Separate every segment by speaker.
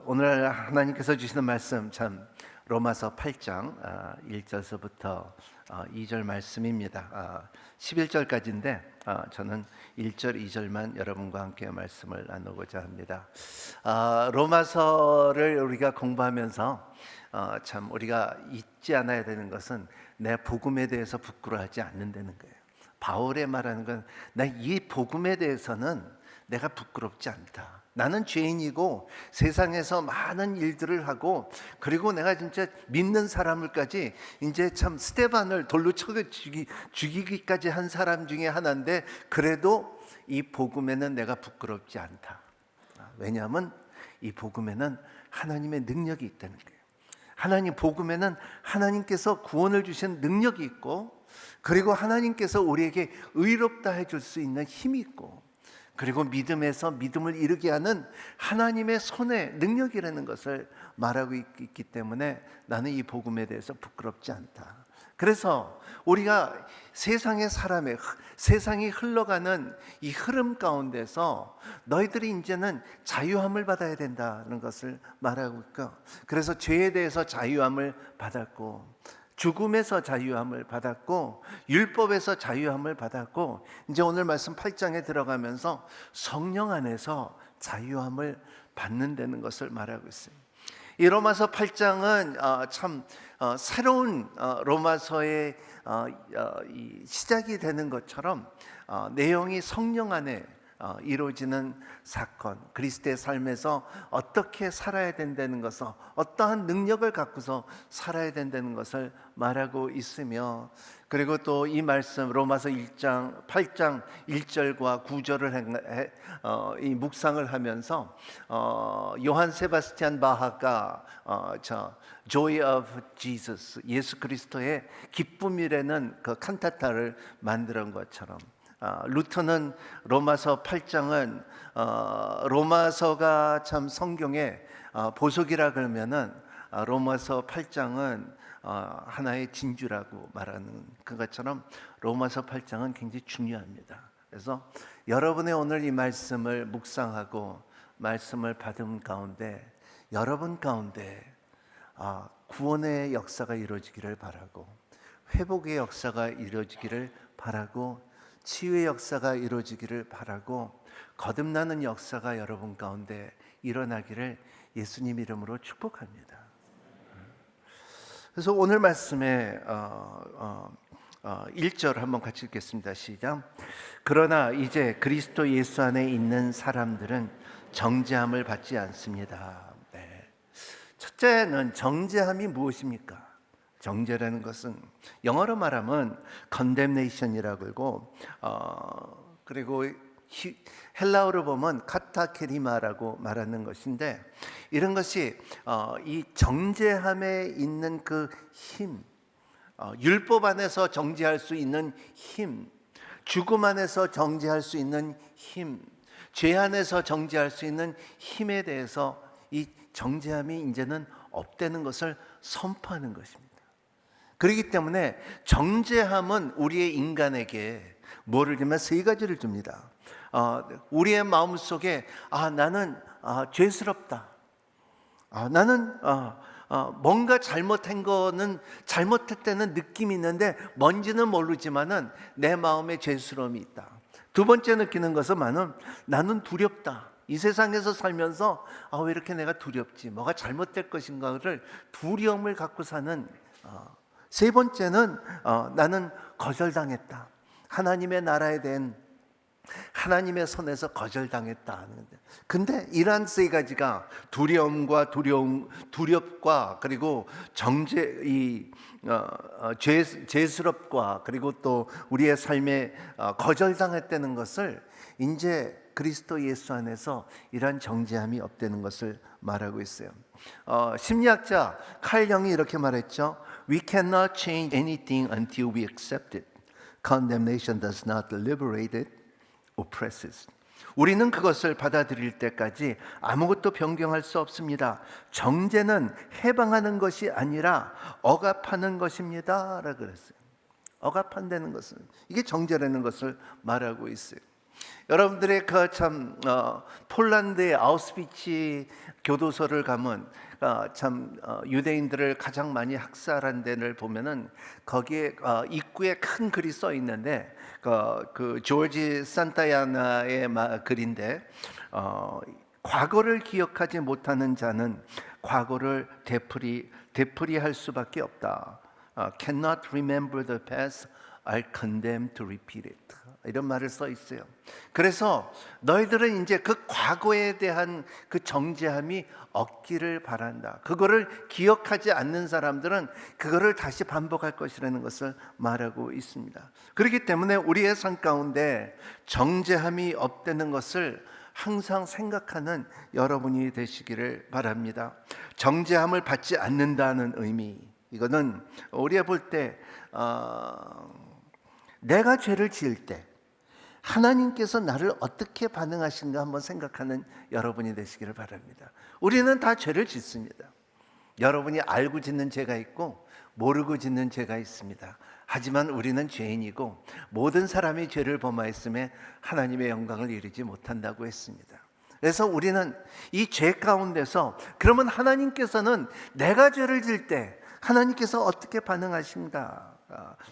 Speaker 1: 오늘 하나님께서 주시는 말씀 참 로마서 8장 1절서부터 2절 말씀입니다. 11절까지인데 저는 1절, 2절만 여러분과 함께 말씀을 나누고자 합니다. 로마서를 우리가 공부하면서 참 우리가 잊지 않아야 되는 것은 내 복음에 대해서 부끄러워하지 않는다는 거예요. 바울의 말하는 건 나 이 복음에 대해서는 내가 부끄럽지 않다. 나는 죄인이고 세상에서 많은 일들을 하고, 그리고 내가 진짜 믿는 사람을까지 이제 참 스데반을 돌로 쳐 죽이기까지 한 사람 중에 하나인데, 그래도 이 복음에는 내가 부끄럽지 않다. 왜냐하면 이 복음에는 하나님의 능력이 있다는 거예요. 하나님 복음에는 하나님께서 구원을 주신 능력이 있고, 그리고 하나님께서 우리에게 의롭다 해줄 수 있는 힘이 있고, 그리고 믿음에서 믿음을 이루게 하는 하나님의 손의 능력이라는 것을 말하고 있기 때문에 나는 이 복음에 대해서 부끄럽지 않다. 그래서 우리가 세상이 흘러가는 이 흐름 가운데서 너희들이 이제는 자유함을 받아야 된다는 것을 말하고 있고, 그래서 죄에 대해서 자유함을 받았고, 죽음에서 자유함을 받았고, 율법에서 자유함을 받았고, 이제 오늘 말씀 8장에 들어가면서 성령 안에서 자유함을 받는다는 것을 말하고 있어요. 이 로마서 8장은 참 새로운 로마서의 시작이 되는 것처럼 내용이 성령 안에 이루어지는 사건, 그리스도의 삶에서 어떻게 살아야 된다는 것을, 어떠한 능력을 갖고서 살아야 된다는 것을 말하고 있으며, 그리고 또 이 말씀 로마서 8장 1절과 9절을 이 묵상을 하면서 요한 세바스티안 바하가 Joy of Jesus, 예수 그리스도의 기쁨이라는 그 칸타타를 만드는 것처럼, 루터는 로마서 8장은 로마서가 참 성경의 보석이라 그러면은 로마서 8장은 하나의 진주라고 말하는 그것처럼 로마서 8장은 굉장히 중요합니다. 그래서 여러분의 오늘 이 말씀을 묵상하고 말씀을 받은 가운데, 여러분 가운데 구원의 역사가 이루어지기를 바라고, 회복의 역사가 이루어지기를 바라고, 치유의 역사가 이루어지기를 바라고, 거듭나는 역사가 여러분 가운데 일어나기를 예수님 이름으로 축복합니다. 그래서 오늘 말씀에 1절 한번 같이 읽겠습니다. 시작. 그러나 이제 그리스도 예수 안에 있는 사람들은 정죄함을 받지 않습니다. 네. 첫째는 정죄함이 무엇입니까? 정죄라는 것은 영어로 말하면 condemnation이라고 하고, 그리고 헬라어로 보면 카타케리마라고 말하는 것인데, 이런 것이 이 정죄함에 있는 그 힘, 율법 안에서 정죄할 수 있는 힘, 죽음 안에서 정죄할 수 있는 힘, 죄 안에서 정죄할 수 있는 힘에 대해서 이 정죄함이 이제는 없다는 것을 선포하는 것입니다. 그렇기 때문에 정죄함은 우리의 인간에게 뭐를 주면 세 가지를 줍니다. 우리의 마음속에 나는 죄스럽다, 나는 뭔가 잘못한 거는 잘못했다는 느낌이 있는데 뭔지는 모르지만은 내 마음에 죄스러움이 있다. 두 번째 느끼는 것은 나는 두렵다. 이 세상에서 살면서 왜 이렇게 내가 두렵지, 뭐가 잘못될 것인가를 두려움을 갖고 사는. 세 번째는 나는 거절당했다. 하나님의 나라에 대한 하나님의 손에서 거절당했다. 근데 이러한 세 가지가 두렵과 그리고 죄스럽과 그리고 또 우리의 삶에 거절당했다는 것을 이제 그리스도 예수 안에서 이러한 정죄함이 없다는 것을 말하고 있어요. 심리학자 칼 영이 이렇게 말했죠. We cannot change anything until we accept it. Condemnation does not liberate it, oppresses. 우리는 그것을 받아들일 때까지 아무것도 변경할 수 없습니다. 정죄는 해방하는 것이 아니라 억압하는 것입니다 라고 그랬어요. 억압한다는 것은 이게 정죄라는 것을 말하고 있어요. 여러분들의 폴란드의 아우슈비츠 교도소를 가면 유대인들을 가장 많이 학살한 데를 보면은 거기에 입구에 큰 글이 써 있는데 그 조지 산타야나의 글인데 과거를 기억하지 못하는 자는 과거를 되풀이할 수밖에 없다. Cannot remember the past, are condemned to repeat it. 이런 말을 써 있어요. 그래서 너희들은 이제 그 과거에 대한 그 정죄함이 없기를 바란다. 그거를 기억하지 않는 사람들은 그거를 다시 반복할 것이라는 것을 말하고 있습니다. 그렇기 때문에 우리의 삶 가운데 정죄함이 없다는 것을 항상 생각하는 여러분이 되시기를 바랍니다. 정죄함을 받지 않는다는 의미, 이거는 우리가 볼 때 내가 죄를 지을 때 하나님께서 나를 어떻게 반응하신가 한번 생각하는 여러분이 되시기를 바랍니다. 우리는 다 죄를 짓습니다. 여러분이 알고 짓는 죄가 있고 모르고 짓는 죄가 있습니다. 하지만 우리는 죄인이고 모든 사람이 죄를 범하였음에 하나님의 영광을 이루지 못한다고 했습니다. 그래서 우리는 이 죄 가운데서 그러면 하나님께서는 내가 죄를 지을 때 하나님께서 어떻게 반응하신가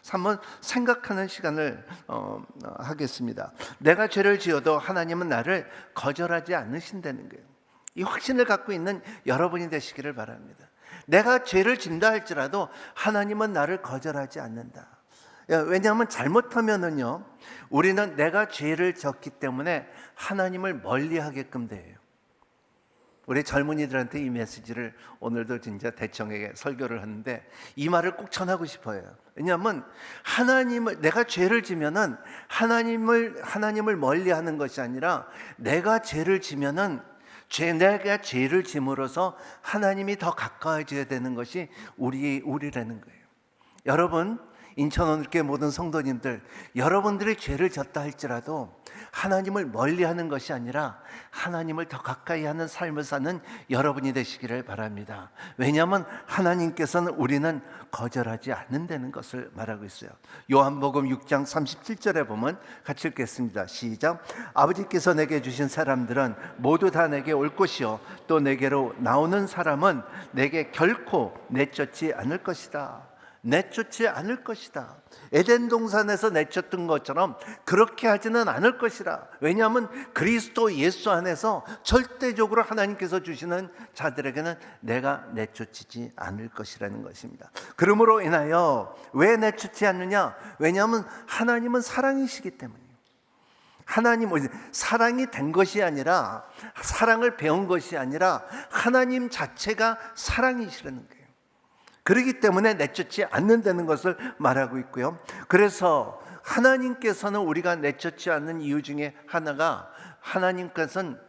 Speaker 1: 한번 생각하는 시간을 하겠습니다. 내가 죄를 지어도 하나님은 나를 거절하지 않으신다는 거예요. 이 확신을 갖고 있는 여러분이 되시기를 바랍니다. 내가 죄를 진다 할지라도 하나님은 나를 거절하지 않는다. 왜냐하면 잘못하면은요, 우리는 내가 죄를 졌기 때문에 하나님을 멀리하게끔 돼요. 우리 젊은이들한테 이 메시지를 오늘도 진짜 대청에게 설교를 하는데 이 말을 꼭 전하고 싶어요. 왜냐하면 내가 죄를 지면은 하나님을 멀리하는 것이 아니라 내가 죄를 지면은 내가 죄를 짐으로써 하나님이 더 가까워져야 되는 것이 우리라는 거예요. 여러분, 인천원교회 모든 성도님들, 여러분들이 죄를 졌다 할지라도 하나님을 멀리하는 것이 아니라 하나님을 더 가까이 하는 삶을 사는 여러분이 되시기를 바랍니다. 왜냐하면 하나님께서는 우리는 거절하지 않는다는 것을 말하고 있어요. 요한복음 6장 37절에 보면 같이 읽겠습니다. 시작. 아버지께서 내게 주신 사람들은 모두 다 내게 올 것이요 또 내게로 나오는 사람은 내게 결코 내쫓지 않을 것이다. 내쫓지 않을 것이다. 에덴 동산에서 내쫓던 것처럼 그렇게 하지는 않을 것이라. 왜냐하면 그리스도 예수 안에서 절대적으로 하나님께서 주시는 자들에게는 내가 내쫓지 않을 것이라는 것입니다. 그러므로 인하여 왜 내쫓지 않느냐? 왜냐하면 하나님은 사랑이시기 때문이에요. 하나님은 사랑이 된 것이 아니라, 사랑을 배운 것이 아니라 하나님 자체가 사랑이시라는 거예요. 그렇기 때문에 내쫓지 않는다는 것을 말하고 있고요. 그래서 하나님께서는 우리가 내쫓지 않는 이유 중에 하나가 하나님께서는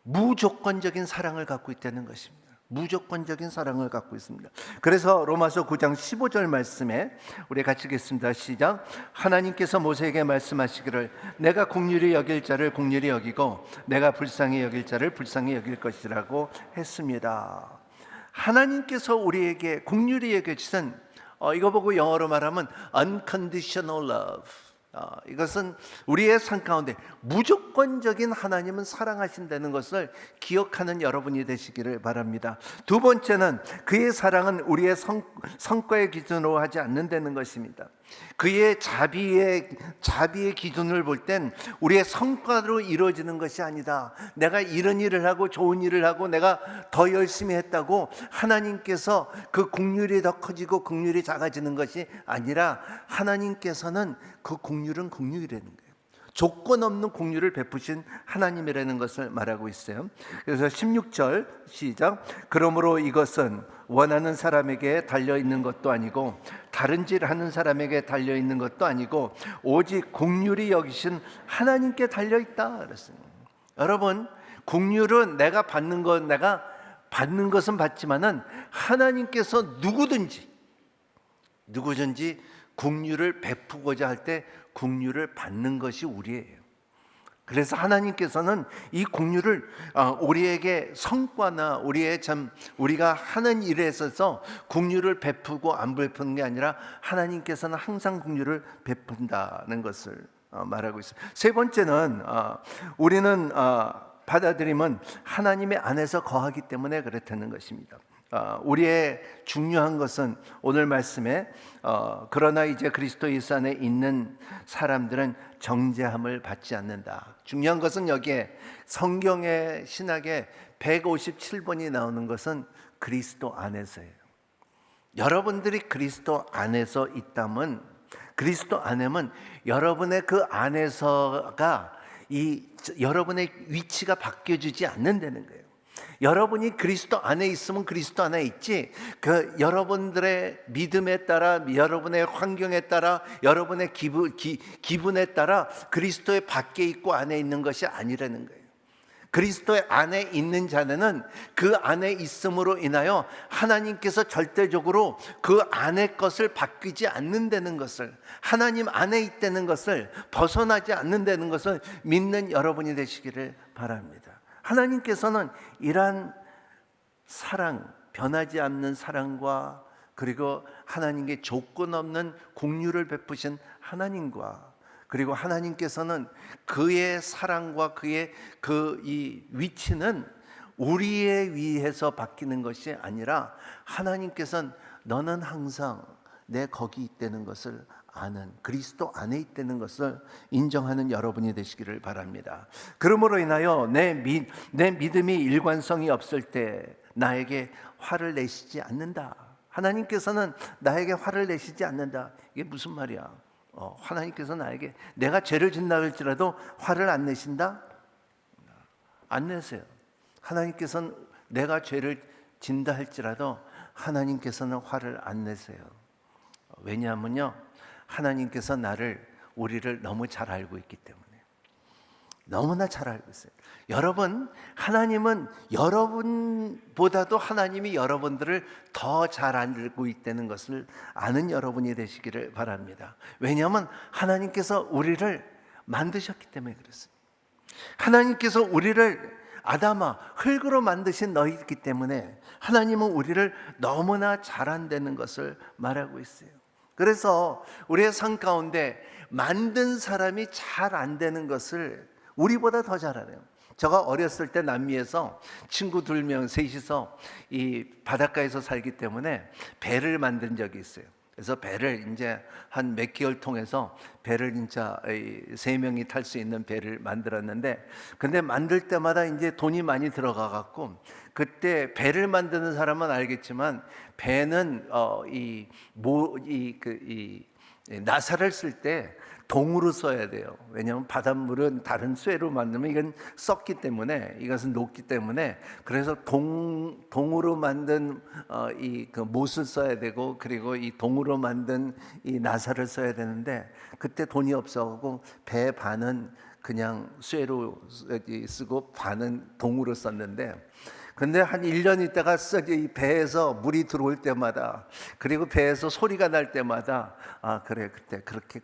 Speaker 1: 무조건적인 사랑을 갖고 있다는 것입니다. 무조건적인 사랑을 갖고 있습니다. 그래서 로마서 9장 15절 말씀에 우리 같이 읽겠습니다. 시작. 하나님께서 모세에게 말씀하시기를 내가 긍휼히 여길 자를 긍휼히 여기고 내가 불쌍히 여길 자를 불쌍히 여길 것이라고 했습니다. 하나님께서 우리에게 긍휼히 여겨주신 이거 보고 영어로 말하면 unconditional love, 이것은 우리의 삶 가운데 무조건적인 하나님은 사랑하신다는 것을 기억하는 여러분이 되시기를 바랍니다. 두 번째는 그의 사랑은 우리의 성과의 기준으로 하지 않는다는 것입니다. 그의 자비의 기준을 볼 땐 우리의 성과로 이루어지는 것이 아니다. 내가 이런 일을 하고 좋은 일을 하고 내가 더 열심히 했다고 하나님께서 그 긍휼이 더 커지고 긍휼이 작아지는 것이 아니라 하나님께서는 그 긍휼은 긍휼이라는 거예요. 조건 없는 긍휼을 베푸신 하나님이라는 것을 말하고 있어요. 그래서 16절 시작. 그러므로 이것은 원하는 사람에게 달려있는 것도 아니고 다른 질 하는 사람에게 달려있는 것도 아니고 오직 긍휼히 여기신 하나님께 달려있다 그랬습니다. 여러분, 긍휼은 내가 받는 것은 받지만은 하나님께서 누구든지 긍휼을 베푸고자 할 때 긍휼을 받는 것이 우리예요. 그래서 하나님께서는 이 긍휼을 우리에게 성과나 우리가 하는 일에 있어서 긍휼을 베푸고 안 베푸는 게 아니라 하나님께서는 항상 긍휼을 베푼다는 것을 말하고 있어요. 세 번째는 우리는 받아들임은 하나님의 안에서 거하기 때문에 그렇다는 것입니다. 우리의 중요한 것은 오늘 말씀에 그러나 이제 그리스도 예수 안에 있는 사람들은 정죄함을 받지 않는다. 중요한 것은 여기에 성경의 신학에 157번이 나오는 것은 그리스도 안에서예요. 여러분들이 그리스도 안에서 있다면, 그리스도 안에면 여러분의 그 안에서가 여러분의 위치가 바뀌어지지 않는다는 거예요. 여러분이 그리스도 안에 있으면 그리스도 안에 있지, 여러분들의 믿음에 따라, 여러분의 환경에 따라, 여러분의 기분에 따라 그리스도의 밖에 있고 안에 있는 것이 아니라는 거예요. 그리스도의 안에 있는 자는 그 안에 있음으로 인하여 하나님께서 절대적으로 그 안의 것을 바뀌지 않는다는 것을, 하나님 안에 있다는 것을, 벗어나지 않는다는 것을 믿는 여러분이 되시기를 바랍니다. 하나님께서는 이러한 사랑, 변하지 않는 사랑과, 그리고 하나님께 조건 없는 긍휼을 베푸신 하나님과, 그리고 하나님께서는 그의 사랑과 그의 이 위치는 우리에 의해서 바뀌는 것이 아니라, 하나님께서는 너는 항상 내 거기 있다는 것을 아는, 그리스도 안에 있다는 것을 인정하는 여러분이 되시기를 바랍니다. 그러므로 인하여 내 믿음이 일관성이 없을 때 나에게 화를 내시지 않는다. 하나님께서는 나에게 화를 내시지 않는다. 이게 무슨 말이야? 하나님께서 나에게, 내가 죄를 짓나 할지라도 화를 안 내신다? 안 내세요. 하나님께서는 내가 죄를 짓다 할지라도 하나님께서는 화를 안 내세요. 왜냐하면요, 하나님께서 우리를 너무 잘 알고 있기 때문에. 너무나 잘 알고 있어요. 여러분, 하나님은 여러분보다도 하나님이 여러분들을 더 잘 알고 있다는 것을 아는 여러분이 되시기를 바랍니다. 왜냐하면 하나님께서 우리를 만드셨기 때문에 그렇습니다. 하나님께서 우리를 아담아, 흙으로 만드신 너희이기 때문에 하나님은 우리를 너무나 잘 안다는 것을 말하고 있어요. 그래서 우리의 삶 가운데 만든 사람이 잘 안 되는 것을 우리보다 더 잘 알아요. 제가 어렸을 때 남미에서 친구 2명 셋이서 이 바닷가에서 살기 때문에 배를 만든 적이 있어요. 그래서 배를 이제 한 몇 개월 통해서 배를 진짜 3명이 탈 수 있는 배를 만들었는데, 근데 만들 때마다 이제 돈이 많이 들어가 갖고, 그때 배를 만드는 사람은 알겠지만 배는 나사를 쓸 때 동으로 써야 돼요. 왜냐하면 바닷물은 다른 쇠로 만들면 이건 썩기 때문에, 이것은 녹기 때문에, 그래서 동으로 만든 그 못을 써야 되고, 그리고 이 동으로 만든 이 나사를 써야 되는데, 그때 돈이 없어가지고 배 반은 그냥 쇠로 쓰고 반은 동으로 썼는데, 근데 한 1년 있다가 이 배에서 물이 들어올 때마다, 그리고 배에서 소리가 날 때마다, 그래,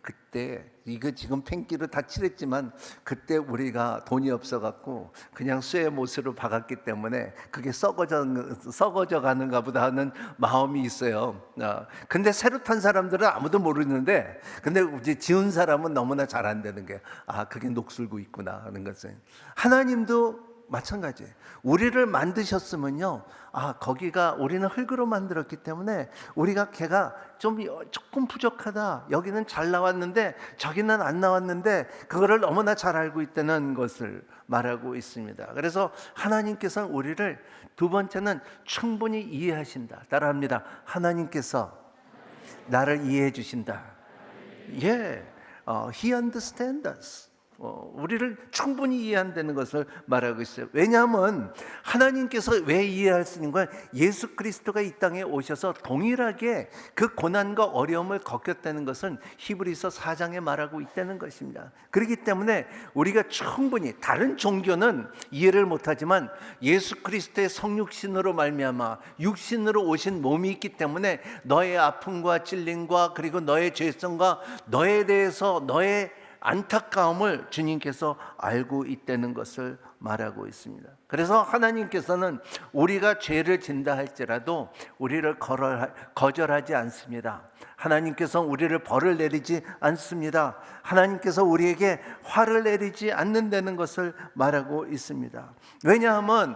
Speaker 1: 그때 이거 지금 펜기로 다 칠했지만 그때 우리가 돈이 없어갖고 그냥 쇠 못으로 박았기 때문에 그게 썩어져 가는가 보다 하는 마음이 있어요. 근데 새로 탄 사람들은 아무도 모르는데, 근데 이제 지은 사람은 너무나 잘 안 되는 게, 그게 녹슬고 있구나 하는 것은. 하나님도 마찬가지예요. 우리를 만드셨으면요, 거기가, 우리는 흙으로 만들었기 때문에 우리가 걔가 조금 부족하다, 여기는 잘 나왔는데 저기는 안 나왔는데, 그거를 너무나 잘 알고 있다는 것을 말하고 있습니다. 그래서 하나님께서는 우리를, 두 번째는 충분히 이해하신다. 따라합니다. 하나님께서 나를 이해해 주신다. He understands us. 우리를 충분히 이해한다는 것을 말하고 있어요. 왜냐하면 하나님께서 왜 이해할 수 있는 건, 예수 그리스도가 이 땅에 오셔서 동일하게 그 고난과 어려움을 겪었다는 것은 히브리서 4장에 말하고 있다는 것입니다. 그렇기 때문에 우리가 충분히, 다른 종교는 이해를 못하지만 예수 그리스도의 성육신으로 말미암아 육신으로 오신 몸이 있기 때문에 너의 아픔과 찔림과, 그리고 너의 죄성과 너에 대해서, 너의 안타까움을 주님께서 알고 있다는 것을 말하고 있습니다. 그래서 하나님께서는 우리가 죄를 진다 할지라도 우리를 거절하지 않습니다. 하나님께서 우리를 벌을 내리지 않습니다. 하나님께서 우리에게 화를 내리지 않는다는 것을 말하고 있습니다. 왜냐하면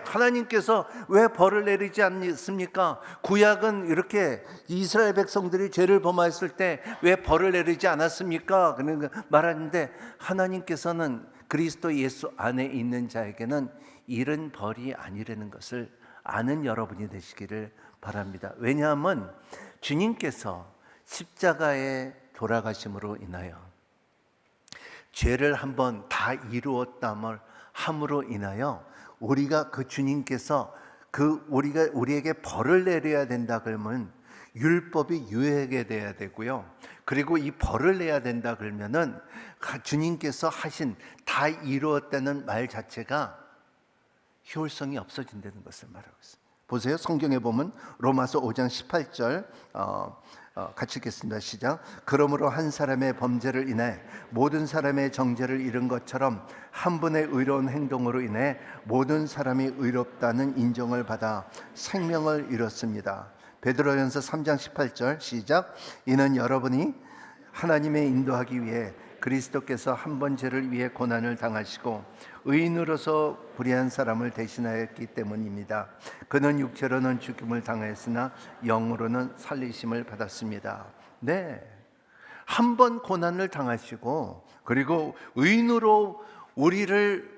Speaker 1: 하나님께서 왜 벌을 내리지 않습니까? 구약은 이렇게 이스라엘 백성들이 죄를 범하였을 때 왜 벌을 내리지 않았습니까? 그런 말하는데, 하나님께서는 그리스도 예수 안에 있는 자에게는 이런 벌이 아니라는 것을 아는 여러분이 되시기를 바랍니다. 왜냐하면 주님께서 십자가에 돌아가심으로 인하여 죄를 한번 다 이루었다을 함으로 인하여 우리가 그 주님께서 우리에게 벌을 내려야 된다 그러면 율법이 유예하게 돼야 되고요. 그리고 이 벌을 내야 된다 그러면은 주님께서 하신 다 이루었다는 말 자체가 효율성이 없어진다는 것을 말하고 있습니다. 보세요. 성경에 보면 로마서 5장 18절 같이 읽겠습니다. 시작. 그러므로 한 사람의 범죄를 인해 모든 사람의 정죄를 잃은 것처럼 한 분의 의로운 행동으로 인해 모든 사람이 의롭다는 인정을 받아 생명을 잃었습니다. 베드로전서 3장 18절 시작. 이는 여러분이 하나님의 인도하기 위해 그리스도께서 한 번 죄를 위해 고난을 당하시고 의인으로서 불의한 사람을 대신하였기 때문입니다. 그는 육체로는 죽임을 당하였으나 영으로는 살리심을 받았습니다. 네, 한 번 고난을 당하시고 그리고 의인으로 우리를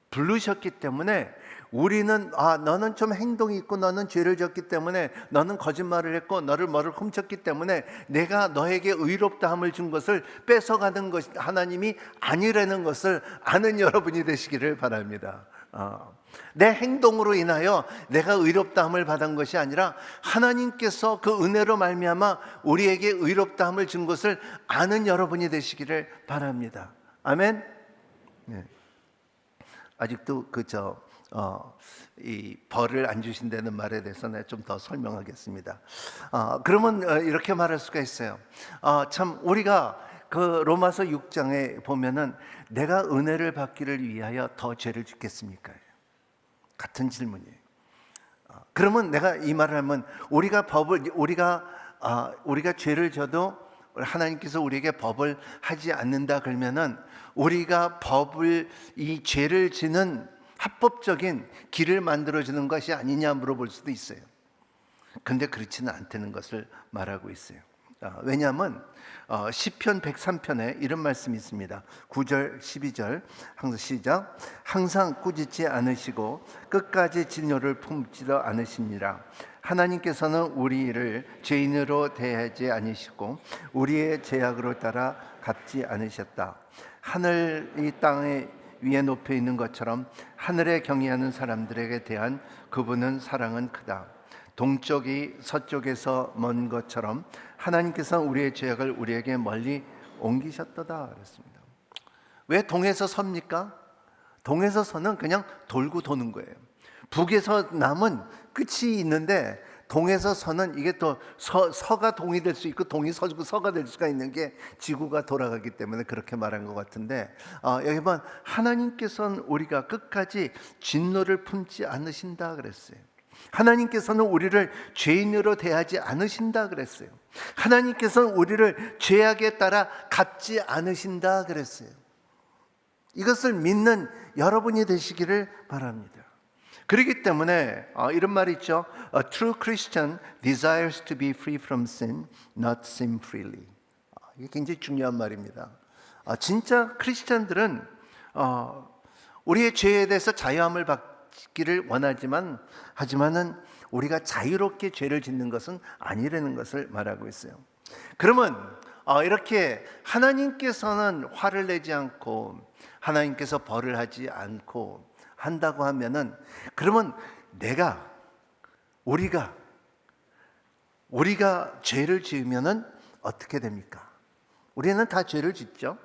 Speaker 1: 부르셨기 때문에 우리는 너는 좀 행동이 있고 너는 죄를 졌기 때문에 너는 거짓말을 했고 너를 뭐를 훔쳤기 때문에 내가 너에게 의롭다함을 준 것을 뺏어가는 것이 하나님이 아니라는 것을 아는 여러분이 되시기를 바랍니다. 내 행동으로 인하여 내가 의롭다함을 받은 것이 아니라 하나님께서 그 은혜로 말미암아 우리에게 의롭다함을 준 것을 아는 여러분이 되시기를 바랍니다. 아멘. 네. 아직도 이 벌을 안 주신다는 말에 대해서 내가 좀 더 설명하겠습니다. 그러면 이렇게 말할 수가 있어요. 참 우리가 그 로마서 6장에 보면은 내가 은혜를 받기를 위하여 더 죄를 짓겠습니까? 같은 질문이에요. 그러면 내가 이 말을 하면 우리가 죄를 져도 하나님께서 우리에게 법을 하지 않는다 그러면은 우리가 이 죄를 지는 합법적인 길을 만들어주는 것이 아니냐 물어볼 수도 있어요. 그런데 그렇지는 않다는 것을 말하고 있어요. 왜냐하면 시편 103편에 이런 말씀이 있습니다. 9절 12절 항상 시작. 항상 꾸짖지 않으시고 끝까지 진노를 품지도 않으시니라. 하나님께서는 우리를 죄인으로 대하지 않으시고 우리의 죄악으로 따라 갚지 않으셨다. 하늘이 땅에 위에 높여 있는 것처럼 하늘에 경외하는 사람들에게 대한 그분은 사랑은 크다. 동쪽이 서쪽에서 먼 것처럼 하나님께서는 우리의 죄악을 우리에게 멀리 옮기셨도다 그랬습니다. 왜 동에서 섭니까? 동에서 서는 그냥 돌고 도는 거예요. 북에서 남은 끝이 있는데 동에서 서는 이게 또 서가 동이 될 수 있고 동이 서가 될 수가 있는 게 지구가 돌아가기 때문에 그렇게 말한 것 같은데 여기 보면 하나님께서는 우리가 끝까지 진노를 품지 않으신다 그랬어요. 하나님께서는 우리를 죄인으로 대하지 않으신다 그랬어요. 하나님께서는 우리를 죄악에 따라 갚지 않으신다 그랬어요. 이것을 믿는 여러분이 되시기를 바랍니다. 그렇기 때문에 이런 말이 있죠. A true Christian desires to be free from sin, not sin freely. 이게 굉장히 중요한 말입니다. 진짜 크리스천들은 우리의 죄에 대해서 자유함을 받기를 하지만은 우리가 자유롭게 죄를 짓는 것은 아니라는 것을 말하고 있어요. 그러면 이렇게 하나님께서는 화를 내지 않고 하나님께서 벌을 하지 않고 한다고 하면은 그러면 우리가 죄를 지으면은 어떻게 됩니까? 우리는 다 죄를 짓죠.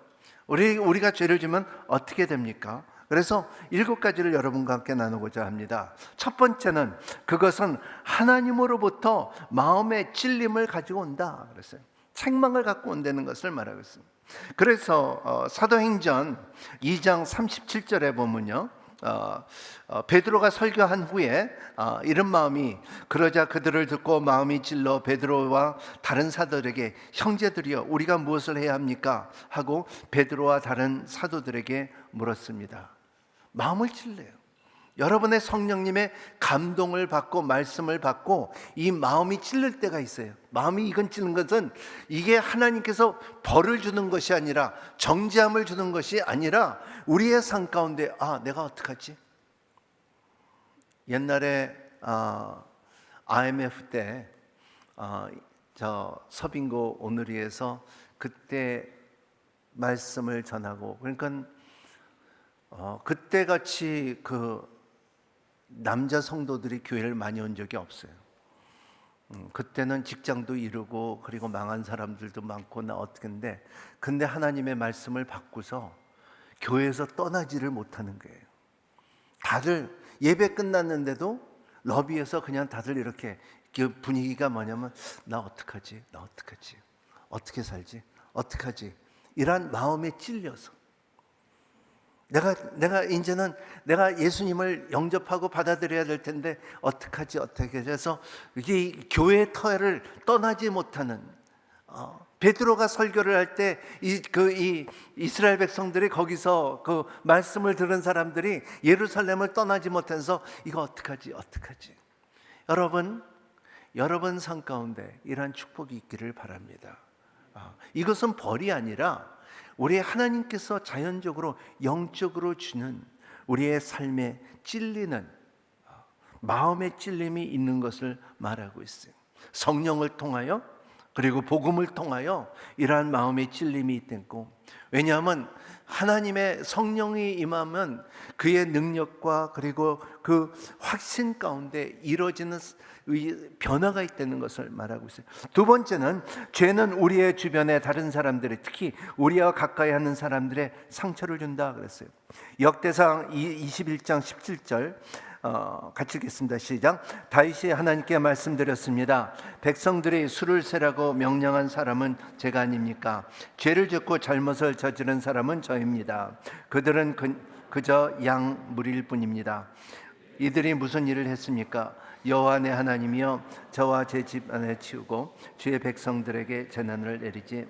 Speaker 1: 우리가 죄를 지으면 어떻게 됩니까? 그래서 7가지를 여러분과 함께 나누고자 합니다. 첫 번째는 그것은 하나님으로부터 마음의 찔림을 가지고 온다 그랬어요. 책망을 갖고 온다는 것을 말하고 있습니다. 그래서 사도행전 2장 37절에 보면요, 베드로가 설교한 후에 이런 마음이, 그러자 그들을 듣고 마음이 찔러 베드로와 다른 사도들에게 형제들이여 우리가 무엇을 해야 합니까? 하고 베드로와 다른 사도들에게 물었습니다. 마음을 찔러요. 여러분의 성령님의 감동을 받고 말씀을 받고 이 마음이 찔릴 때가 있어요. 마음이 이건 찔는 것은 이게 하나님께서 벌을 주는 것이 아니라, 정죄함을 주는 것이 아니라 우리의 삶 가운데 내가 어떡하지? 옛날에 IMF 때 저 서빙고 오늘리에서 그때 말씀을 전하고, 그러니까 그때같이 남자 성도들이 교회를 많이 온 적이 없어요. 그때는 직장도 이루고 그리고 망한 사람들도 많고 어떻게인데, 근데 하나님의 말씀을 받고서 교회에서 떠나지를 못하는 거예요. 다들 예배 끝났는데도 러비에서 그냥 다들 이렇게, 그 분위기가 뭐냐면 나 어떡하지? 나 어떡하지? 어떻게 살지? 어떡하지? 이런 마음에 찔려서 내가 이제는 내가 예수님을 영접하고 받아들여야 될 텐데 어떡하지? 어떻게 해서 이게 교회의 터를 떠나지 못하는, 베드로가 설교를 할 때 이 이스라엘 백성들이 거기서 그 말씀을 들은 사람들이 예루살렘을 떠나지 못해서 이거 어떡하지? 어떡하지? 여러분 삶 가운데 이러한 축복이 있기를 바랍니다. 이것은 벌이 아니라 우리 하나님께서 자연적으로 영적으로 주는 우리의 삶에 찔리는, 마음의 찔림이 있는 것을 말하고 있어요. 성령을 통하여 그리고 복음을 통하여 이러한 마음의 찔림이 있고, 왜냐하면 하나님의 성령이 임하면 그의 능력과 그리고 그 확신 가운데 이루어지는 변화가 있다는 것을 말하고 있어요. 두 번째는, 죄는 우리의 주변의 다른 사람들의, 특히 우리와 가까이 하는 사람들의 상처를 준다 그랬어요. 역대상 21장 17절 같이 읽겠습니다. 시작. 다윗이 하나님께 말씀드렸습니다. 백성들이 수를 세라고 명령한 사람은 제가 아닙니까? 죄를 짓고 잘못을 저지른 사람은 저입니다. 그들은 그저 양 무리일 뿐입니다. 이들이 무슨 일을 했습니까? 여호와 내 하나님이여, 저와 제 집안에 치우고 주의 백성들에게 재난을 내리지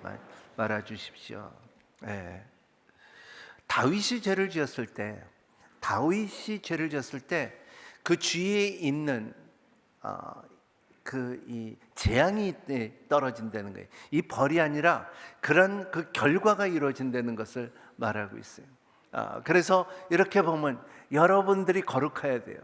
Speaker 1: 말아 주십시오. 다윗이 죄를 지었을 때 그 주위에 있는 이 재앙이 떨어진다는 거예요. 이 벌이 아니라 그런 그 결과가 이루어진다는 것을 말하고 있어요. 그래서 이렇게 보면 여러분들이 거룩해야 돼요.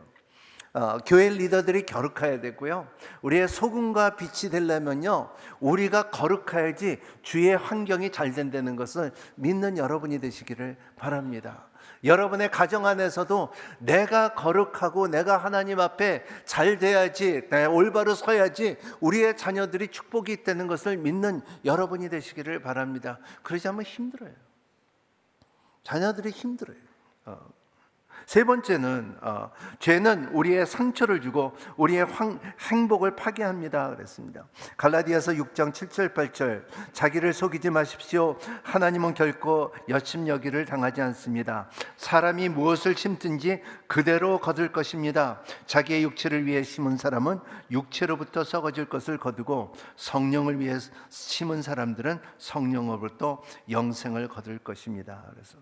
Speaker 1: 교회 리더들이 거룩해야 되고요. 우리의 소금과 빛이 되려면요, 우리가 거룩해야지 주위의 환경이 잘 된다는 것을 믿는 여러분이 되시기를 바랍니다. 여러분의 가정 안에서도 내가 거룩하고 내가 하나님 앞에 잘 돼야지, 내가 올바로 서야지 우리의 자녀들이 축복이 있다는 것을 믿는 여러분이 되시기를 바랍니다. 그러지 않으면 힘들어요. 자녀들이 힘들어요. 세 번째는, 죄는 우리의 상처를 주고 우리의 행복을 파괴합니다 그랬습니다. 갈라디아서 6장 7절 8절, 자기를 속이지 마십시오. 하나님은 결코 여심여기를 당하지 않습니다. 사람이 무엇을 심든지 그대로 거둘 것입니다. 자기의 육체를 위해 심은 사람은 육체로부터 썩어질 것을 거두고, 성령을 위해 심은 사람들은 성령으로부터 영생을 거둘 것입니다. 그래서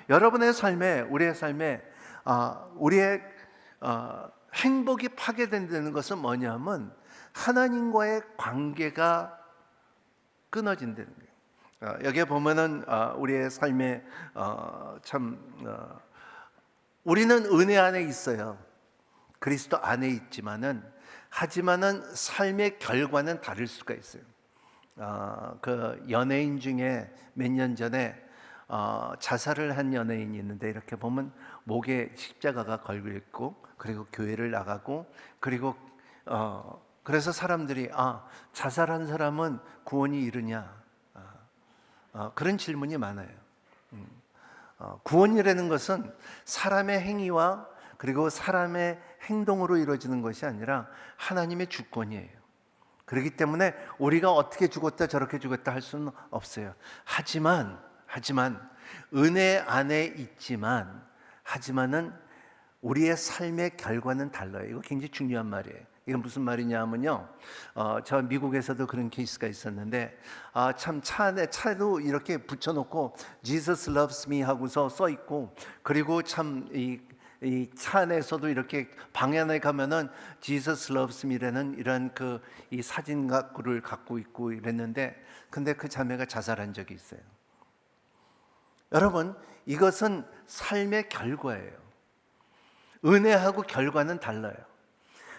Speaker 1: 여러분의 삶에, 우리의 삶에 우리의 행복이 파괴된다는 것은 뭐냐면 하나님과의 관계가 끊어진다는 거예요. 여기에 보면은 우리의 삶에 우리는 은혜 안에 있어요. 그리스도 안에 있지만은, 하지만은 삶의 결과는 다를 수가 있어요. 그 연예인 중에 몇 년 전에 자살을 한 연예인이 있는데, 이렇게 보면 목에 십자가가 걸려 있고 그리고 교회를 나가고, 그리고 그래서 사람들이 자살한 사람은 구원이 이르냐, 그런 질문이 많아요. 구원이라는 것은 사람의 행위와 그리고 사람의 행동으로 이루어지는 것이 아니라 하나님의 주권이에요. 그렇기 때문에 우리가 어떻게 죽었다 저렇게 죽었다 할 수는 없어요. 하지만 은혜 안에 있지만 하지만은 우리의 삶의 결과는 달라요. 이거 굉장히 중요한 말이에요. 이건 무슨 말이냐면요. 저 미국에서도 그런 케이스가 있었는데, 참 차도 이렇게 붙여놓고 Jesus loves me 하고서 써 있고, 그리고 참 이 차 안에서도 이렇게 방향에 가면은 Jesus loves me라는 이런 이 사진 가구를 갖고 있고 이랬는데, 근데 그 자매가 자살한 적이 있어요. 여러분, 이것은 삶의 결과예요. 은혜하고 결과는 달라요.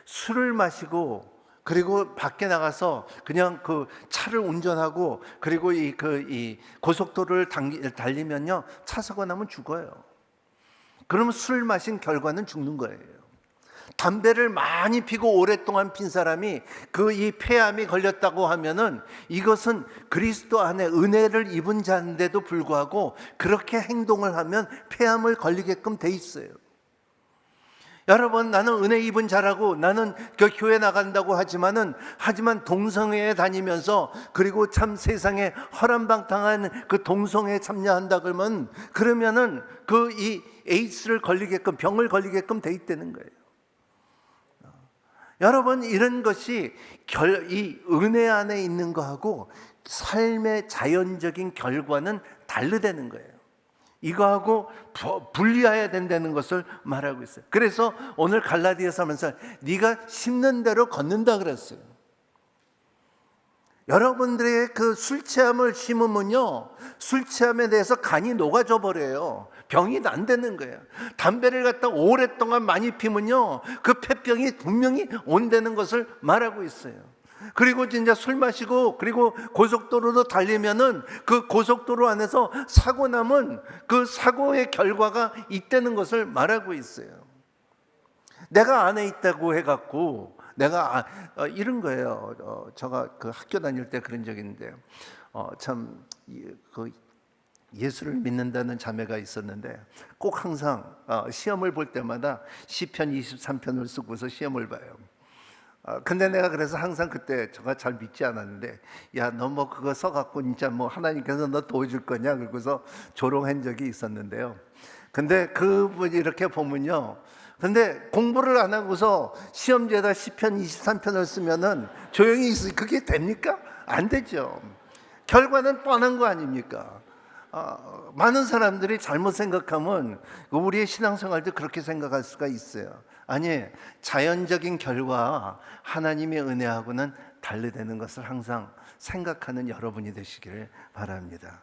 Speaker 1: 술을 마시고 그리고 밖에 나가서 그냥 그 차를 운전하고 그리고 이 고속도로를 달리면요, 차 사고 나면 죽어요. 그러면 술 마신 결과는 죽는 거예요. 담배를 많이 피고 오랫동안 핀 사람이 이 폐암이 걸렸다고 하면은 이것은 그리스도 안에 은혜를 입은 자인데도 불구하고 그렇게 행동을 하면 폐암을 걸리게끔 돼 있어요. 여러분, 나는 은혜 입은 자라고 나는 교회 나간다고 하지만 동성애에 다니면서 그리고 참 세상에 허람방탕한 그 동성애에 참여한다 그러면은 이 에이즈를 걸리게끔 병을 걸리게끔 돼 있다는 거예요. 여러분, 이런 것이 이 은혜 안에 있는 거하고 삶의 자연적인 결과는 다르다는 거예요. 이거하고 분리해야 된다는 것을 말하고 있어요. 그래서 오늘 갈라디아서 하면서 네가 심는 대로 걷는다 그랬어요. 여러분들의 술 취함을 심으면요, 술 취함에 대해서 간이 녹아져 버려요. 병이 난다는 거예요. 담배를 갖다 오랫동안 많이 피면요, 그 폐병이 분명히 온다는 것을 말하고 있어요. 그리고 진짜 술 마시고 그리고 고속도로로 달리면은 그 고속도로 안에서 사고 나면 그 사고의 결과가 있다는 것을 말하고 있어요. 내가 안에 있다고 해갖고 내가 이런 거예요. 제가 학교 다닐 때 그런 적이 있는데요. 참 예수를 믿는다는 자매가 있었는데 꼭 항상 시험을 볼 때마다 시편 23편을 쓰고서 시험을 봐요. 근데 내가 그래서 항상 그때 제가 잘 믿지 않았는데, 야, 너 뭐 그거 써갖고 진짜 뭐 하나님께서 너 도와줄 거냐 그러고서 조롱한 적이 있었는데요. 근데 그분이 이렇게 보면요, 근데 공부를 안 하고서 시험지에다 시편 23편을 쓰면은 조용히 있으니 그게 됩니까? 안 되죠. 결과는 뻔한 거 아닙니까? 많은 사람들이 잘못 생각하면 우리의 신앙생활도 그렇게 생각할 수가 있어요. 아니, 자연적인 결과 하나님의 은혜하고는 달리되는 것을 항상 생각하는 여러분이 되시기를 바랍니다.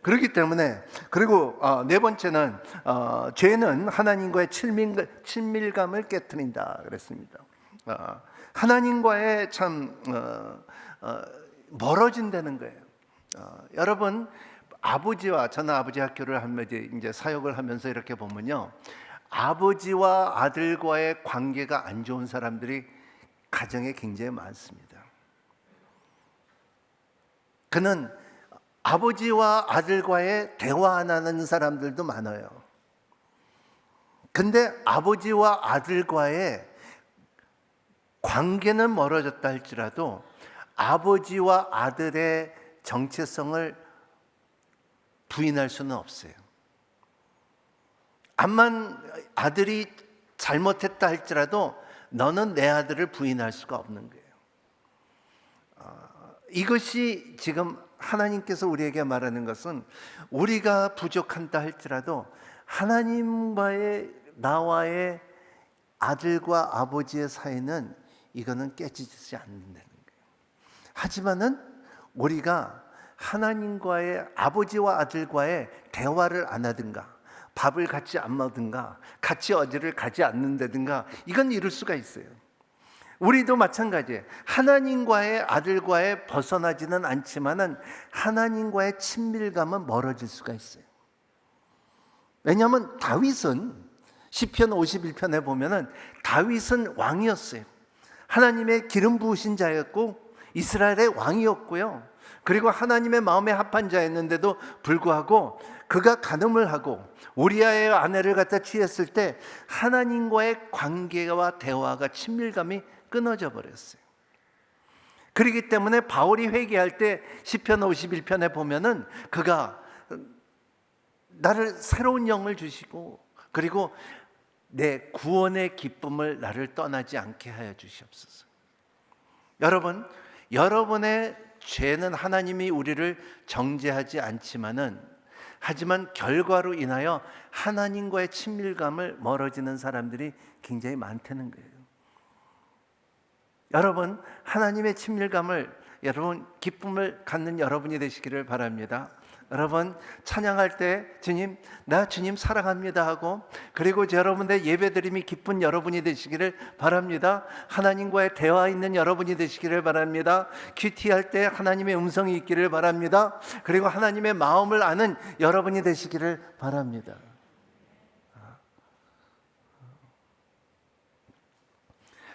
Speaker 1: 그렇기 때문에, 그리고 네 번째는 죄는 하나님과의 친밀감을 깨트린다 그랬습니다. 하나님과의 참 멀어진다는 거예요. 여러분, 저는 아버지 학교를 하면서 이제 사역을 하면서 이렇게 보면요, 아버지와 아들과의 관계가 안 좋은 사람들이 가정에 굉장히 많습니다. 그는 아버지와 아들과의 대화 안 하는 사람들도 많아요. 근데 아버지와 아들과의 관계는 멀어졌다 할지라도 아버지와 아들의 정체성을 부인할 수는 없어요. 암만 아들이 잘못했다 할지라도 너는 내 아들을 부인할 수가 없는 거예요. 이것이 지금 하나님께서 우리에게 말하는 것은, 우리가 부족한다 할지라도 하나님과의 나와의 아들과 아버지의 사이는 이거는 깨지지 않는다는 거예요. 하지만은 우리가 하나님과의 아버지와 아들과의 대화를 안 하든가, 밥을 같이 안 먹든가, 같이 어디를 가지 않는다든가, 이건 이룰 수가 있어요. 우리도 마찬가지예요. 하나님과의 아들과의 벗어나지는 않지만은 하나님과의 친밀감은 멀어질 수가 있어요. 왜냐하면 다윗은 시편 51편에 보면은 다윗은 왕이었어요. 하나님의 기름 부으신 자였고 이스라엘의 왕이었고요. 그리고 하나님의 마음에 합한 자였는데도 불구하고 그가 간음을 하고 우리아의 아내를 갖다 취했을 때 하나님과의 관계와 대화가 친밀감이 끊어져 버렸어요. 그렇기 때문에 바울이 회개할 때 시편 51편에 보면은 그가 나를 새로운 영을 주시고 그리고 내 구원의 기쁨을 나를 떠나지 않게 하여 주시옵소서. 여러분, 여러분의 죄는 하나님이 우리를 정죄하지 않지만은 하지만 결과로 인하여 하나님과의 친밀감을 멀어지는 사람들이 굉장히 많다는 거예요. 여러분, 하나님의 친밀감을 여러분 기쁨을 갖는 여러분이 되시기를 바랍니다. 여러분 찬양할 때 주님, 나 주님 사랑합니다 하고 그리고 여러분의 예배드림이 기쁜 여러분이 되시기를 바랍니다. 하나님과의 대화 있는 여러분이 되시기를 바랍니다. 큐티할 때 하나님의 음성이 있기를 바랍니다. 그리고 하나님의 마음을 아는 여러분이 되시기를 바랍니다.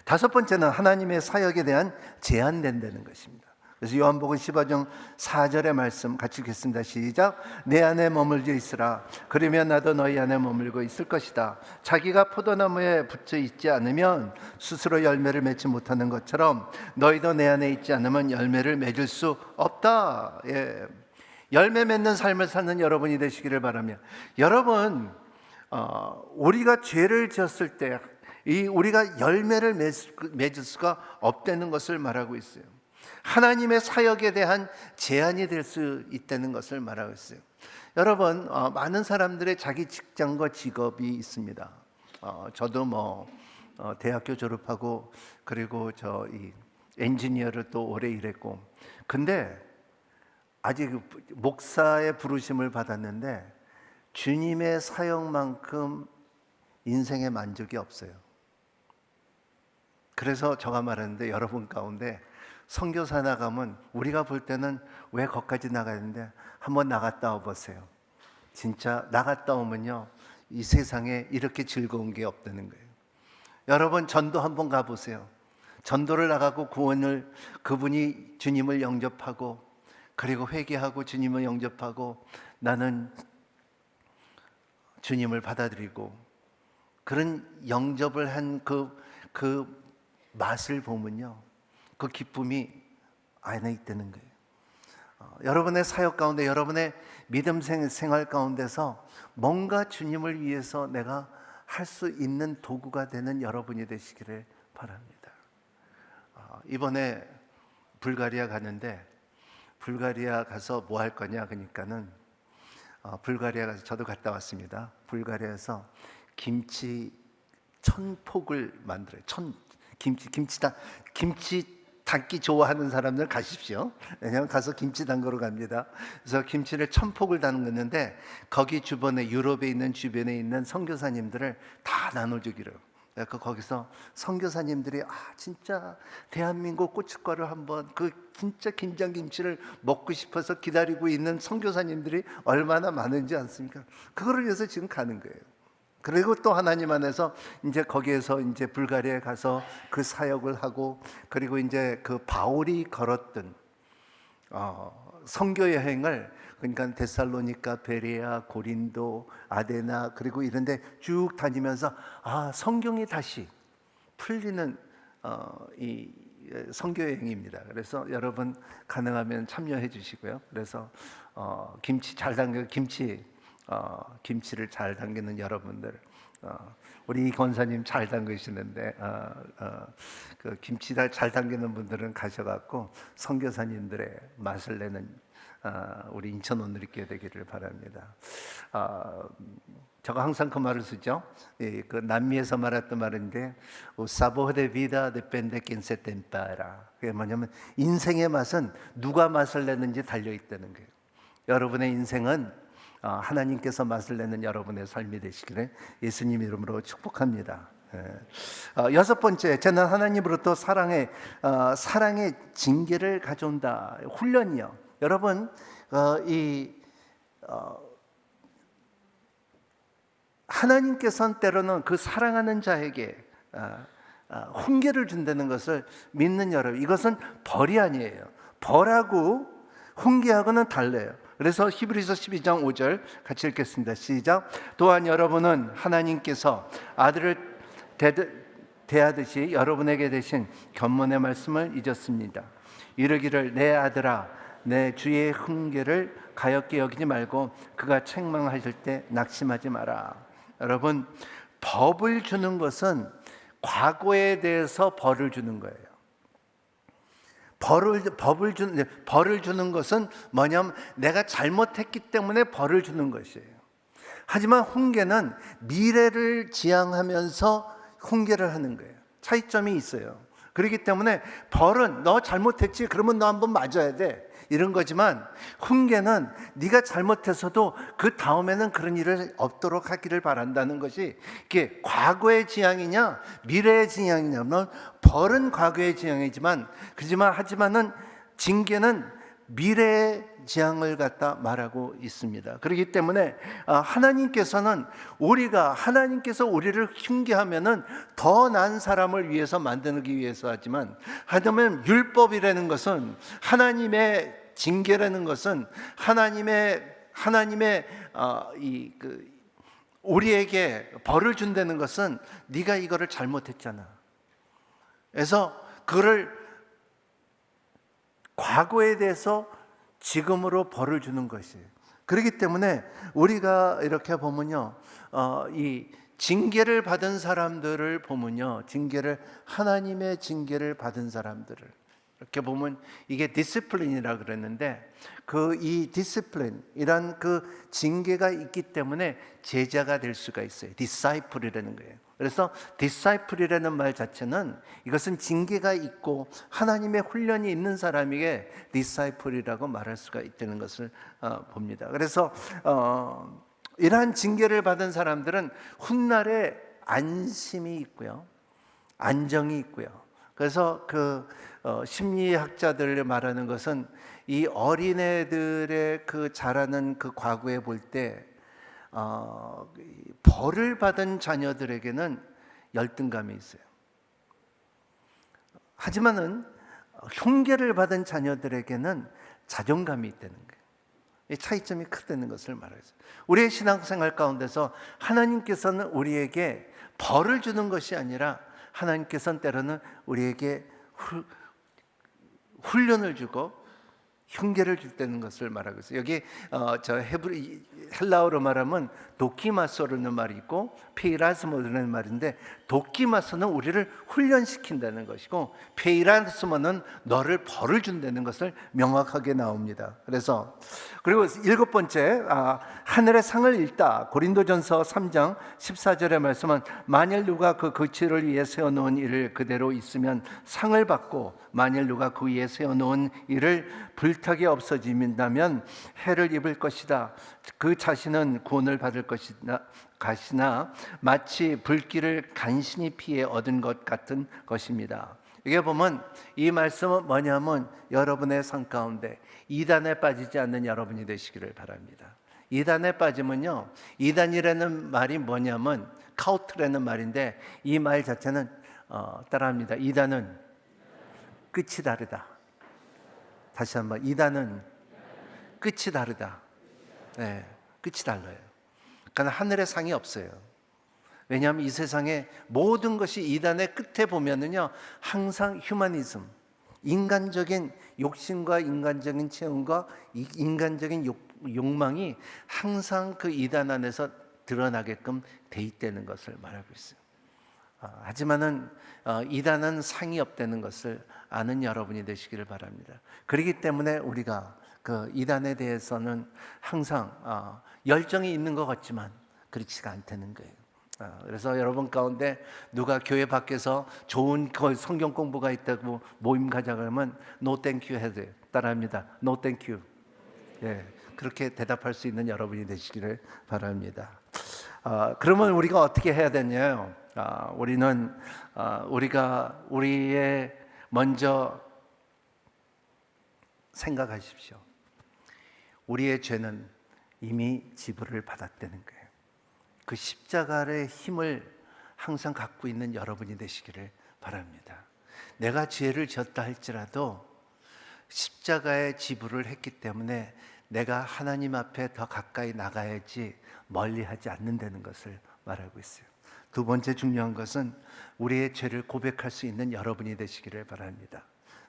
Speaker 1: 다섯 번째는 하나님의 사역에 대한 제한된다는 것입니다. 그래서 요한복음 15장 4절의 말씀 같이 읽겠습니다. 시작. 내 안에 머물러 있으라. 그러면 나도 너희 안에 머물고 있을 것이다. 자기가 포도나무에 붙어 있지 않으면 스스로 열매를 맺지 못하는 것처럼 너희도 내 안에 있지 않으면 열매를 맺을 수 없다. 예. 열매 맺는 삶을 사는 여러분이 되시기를 바라며, 여러분 우리가 죄를 지었을 때 우리가 열매를 맺을 수가 없다는 것을 말하고 있어요. 하나님의 사역에 대한 제한이 될 수 있다는 것을 말하고 있어요. 여러분 많은 사람들의 자기 직장과 직업이 있습니다. 저도 대학교 졸업하고 그리고 이 엔지니어를 또 오래 일했고, 근데 아직 목사의 부르심을 받았는데 주님의 사역만큼 인생의 만족이 없어요. 그래서 제가 말하는데 여러분 가운데 선교사 나가면 우리가 볼 때는 왜 거기까지 나가야 되는데 한번 나갔다 와보세요. 진짜 나갔다 오면요 이 세상에 이렇게 즐거운 게 없다는 거예요. 여러분 전도 한번 가보세요. 전도를 나가고 구원을 그분이 주님을 영접하고 그리고 회개하고 주님을 영접하고 나는 주님을 받아들이고 그런 영접을 한 그 맛을 보면요 그 기쁨이 안에 있다는 거예요. 여러분의 사역 가운데 여러분의 믿음 생활 가운데서 뭔가 주님을 위해서 내가 할 수 있는 도구가 되는 여러분이 되시기를 바랍니다. 이번에 불가리아 가는데 불가리아 가서 뭐 할 거냐 그러니까는 불가리아 가서 저도 갔다 왔습니다. 불가리아에서 김치 1000폭을 만들어요. 김치 담기 좋아하는 사람들 가십시오. 왜냐하면 가서 김치 담그러 갑니다. 그래서 김치를 1000폭을 담그는데 거기 주변에 유럽에 있는 주변에 있는 선교사님들을 다 나눠주기로. 그러니까 거기서 선교사님들이 진짜 대한민국 고춧가루 한번 그 진짜 김장김치를 먹고 싶어서 기다리고 있는 선교사님들이 얼마나 많은지 않습니까? 그거를 위해서 지금 가는 거예요. 그리고 또 하나님 안에서 이제 거기에서 이제 불가리아에 가서 그 사역을 하고 그리고 이제 그 바울이 걸었던 선교 여행을 그러니까 데살로니가, 베레아, 고린도, 아데나 그리고 이런데 쭉 다니면서 성경이 다시 풀리는 이 선교 여행입니다. 그래서 여러분 가능하면 참여해 주시고요. 그래서 김치 잘 담겨 김치를 잘 담그는 여러분들, 우리 권사님 잘 담그시는데 그 김치 잘 담그는 분들은 가셔갖고 선교사님들의 맛을 내는 우리 인천 온누리교회 되기를 바랍니다. 제가 항상 그 말을 쓰죠. 그 남미에서 말했던 말인데 O sabor de vida depende quien se tempera. 그게 뭐냐면 인생의 맛은 누가 맛을 내는지 달려있다는 거예요. 여러분의 인생은 하나님께서 맛을 내는 여러분의 삶이 되시기를 예수님 이름으로 축복합니다. 여섯 번째, 저는 하나님으로부터 사랑의 징계를 가져온다. 훈련이요. 여러분 하나님께서는 때로는 그 사랑하는 자에게 훈계를 준다는 것을 믿는 여러분, 이것은 벌이 아니에요. 벌하고 훈계하고는 달라요. 그래서 히브리서 12장 5절 같이 읽겠습니다. 시작. 또한 여러분은 하나님께서 아들을 대하듯이 여러분에게 대신 견문의 말씀을 잊었습니다. 이르기를 내 아들아 내 주의 훈계를 가엾게 여기지 말고 그가 책망하실 때 낙심하지 마라. 여러분, 법을 주는 것은 과거에 대해서 벌을 주는 거예요. 벌을 주는 것은 뭐냐면 내가 잘못했기 때문에 벌을 주는 것이에요. 하지만 훈계는 미래를 지향하면서 훈계를 하는 거예요. 차이점이 있어요. 그렇기 때문에 벌은 너 잘못했지? 그러면 너 한번 맞아야 돼. 이런 거지만 훈계는 네가 잘못해서도 그 다음에는 그런 일을 없도록 하기를 바란다는 것이, 이게 과거의 지향이냐 미래의 지향이냐면 벌은 과거의 지향이지만 하지만은 징계는 미래의 지향을 갖다 말하고 있습니다. 그렇기 때문에 하나님께서 우리를 흉계하면은 더 나은 사람을 위해서 만들기 위해서 하지만, 하다면 율법이라는 것은 하나님의 징계라는 것은 하나님의 우리에게 벌을 준다는 것은 네가 이거를 잘못했잖아. 그래서 그거를 과거에 대해서 지금으로 벌을 주는 것이에요. 그렇기 때문에 우리가 이렇게 보면요, 이 징계를 받은 사람들을 보면요, 하나님의 징계를 받은 사람들을 이렇게 보면 이게 디시플린이라 그랬는데, 이 디시플린이란 그 징계가 있기 때문에 제자가 될 수가 있어요. 디사이플이라는 거예요. 그래서 디사이플이라는 말 자체는 이것은 징계가 있고 하나님의 훈련이 있는 사람에게 디사이플이라고 말할 수가 있다는 것을 봅니다. 그래서 이러한 징계를 받은 사람들은 훗날에 안심이 있고요, 안정이 있고요. 그래서 심리학자들 말하는 것은 이 어린애들의 그 자라는 그 과거에 볼 때 벌을 받은 자녀들에게는 열등감이 있어요. 하지만은 흉계를 받은 자녀들에게는 자존감이 있다는 거예요. 이 차이점이 크다는 것을 말하죠. 우리의 신앙생활 가운데서 하나님께서는 우리에게 벌을 주는 것이 아니라 하나님께서는 때로는 우리에게 훈련을 주고 흉계를 줄 것을 말하고 있어요. 여기 헬라어로 말하면 도키마소라는 말이 있고 페이라스모라는 말인데, 도키마소는 우리를 훈련시킨다는 것이고 페이라스모는 너를 벌을 준다는 것을 명확하게 나옵니다. 그리고 7번째, 하늘의 상을 읽다. 고린도전서 3장 14절의 말씀은 만일 누가 그 거치를 위해 세워놓은 일을 그대로 있으면 상을 받고, 만일 누가 그 위에 세워놓은 일을 불타게 없어진다면 해를 입을 것이다. 그 자신은 구원을 받을 것이나 마치 불길을 간신히 피해 얻은 것 같은 것입니다. 이게 보면 이 말씀은 뭐냐면 여러분의 삶 가운데 이단에 빠지지 않는 여러분이 되시기를 바랍니다. 이단에 빠지면요, 이단이라는 말이 뭐냐면 카우트라는 말인데, 이 말 자체는 따라합니다. 이단은 끝이 다르다. 다시 한번, 이단은 끝이 다르다. 네, 끝이 달라요. 그러니까 하늘의 상이 없어요. 왜냐하면 이 세상의 모든 것이 이단의 끝에 보면은요, 항상 휴머니즘, 인간적인 욕심과 인간적인 체험과 인간적인 욕망이 항상 그 이단 안에서 드러나게끔 돼 있다는 것을 말하고 있어요. 하지만은 이단은 상이 없다는 것을 아는 여러분이 되시기를 바랍니다. 그렇기 때문에 우리가 그 이단에 대해서는 항상 열정이 있는 것 같지만 그렇지가 않다는 거예요. 그래서 여러분 가운데 누가 교회 밖에서 좋은 성경 공부가 있다고 모임 가자 그러면 No thank you 해도 돼요. 따라합니다. No thank you. 예, 그렇게 대답할 수 있는 여러분이 되시기를 바랍니다. 그러면 우리가 어떻게 해야 되냐요? 우리의 먼저 생각하십시오. 우리의 죄는 이미 지불을 받았다는 거예요. 그 십자가의 힘을 항상 갖고 있는 여러분이 되시기를 바랍니다. 내가 죄를 지었다 할지라도 십자가의 지불을 했기 때문에 내가 하나님 앞에 더 가까이 나가야지 멀리하지 않는다는 것을 말하고 있어요. 두 번째 중요한 것은 우리의 죄를 고백할 수 있는 여러분이 되시기를 바랍니다.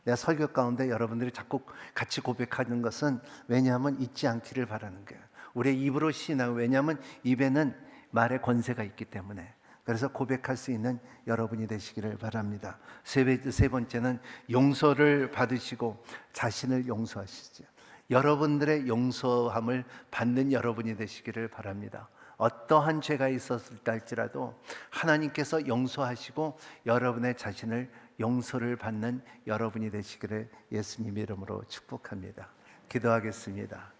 Speaker 1: 내가 설교 가운데 여러분들이 자꾸 같이 고백하는 것은 왜냐하면 잊지 않기를 바라는 거예요. 우리의 입으로 시인하고, 왜냐하면 입에는 말의 권세가 있기 때문에. 그래서 고백할 수 있는 여러분이 되시기를 바랍니다. 세 번째는 용서를 받으시고 자신을 용서하시죠. 여러분들의 용서함을 받는 여러분이 되시기를 바랍니다. 어떠한 죄가 있었을까 할지라도 하나님께서 용서하시고 여러분의 자신을 용서를 받는 여러분이 되시기를 예수님 이름으로 축복합니다. 기도하겠습니다.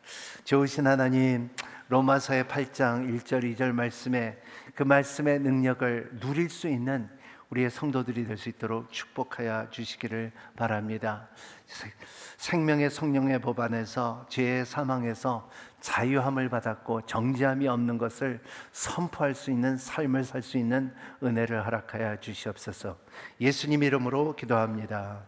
Speaker 1: 좋으신 하나님, 로마서의 8장 1절 2절 말씀에 그 말씀의 능력을 누릴 수 있는 우리의 성도들이 될 수 있도록 축복하여 주시기를 바랍니다. 생명의 성령의 법 안에서 죄의 사망에서 자유함을 받았고 정죄함이 없는 것을 선포할 수 있는 삶을 살 수 있는 은혜를 허락하여 주시옵소서. 예수님 이름으로 기도합니다.